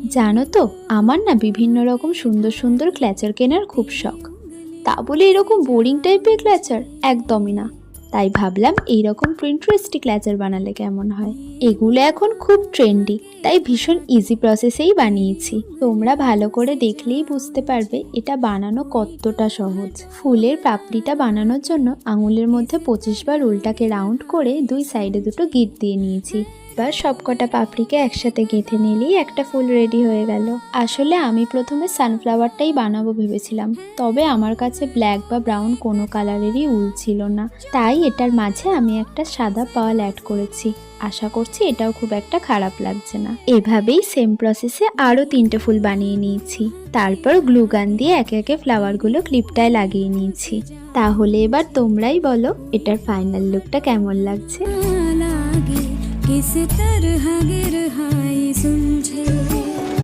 জানো তো, আমার না বিভিন্ন রকম সুন্দর সুন্দর ক্ল্যাচার কেনার খুব শখ। তা বলে এরকম বোরিং টাইপের ক্ল্যাচার একদমই না। তাই ভাবলাম এইরকম প্রিন্টারেস্টি ক্ল্যাচার বানালে কেমন হয়। এগুলো এখন খুব ট্রেন্ডি, তাই ভীষণ ইজি প্রসেসেই বানিয়েছি। তোমরা ভালো করে দেখলেই বুঝতে পারবে এটা বানানো কতটা সহজ। ফুলের পাপড়িটা বানানোর জন্য আঙুলের মধ্যে 25 বার উল্টাকে রাউন্ড করে দুই সাইডে দুটো গিঁট দিয়ে নিয়েছি। এবার সবকটা পাপড়িকে একসাথে গেঁথে নিলেই একটা ফুল রেডি হয়ে গেল। আসলে আমি প্রথমে সানফ্লাওয়ারটাই বানাবো ভেবেছিলাম, তবে আমার কাছে ব্ল্যাক বা ব্রাউন কোনো কালারেরই উল ছিল না, তাই এটার মাঝে আমি একটা সাদা পাল অ্যাড করেছি। আশা করছি এটাও খুব একটা খারাপ লাগছে না। এভাবেই সেম প্রসেসে আরও 3টে ফুল বানিয়ে নিয়েছি। তারপর গ্লু গান দিয়ে একে একে ফ্লাওয়ারগুলো ক্লিপটায় লাগিয়ে নিয়েছি। তাহলে এবার তোমরাই বলো এটার ফাইনাল লুকটা কেমন লাগছে। किस तरह गिर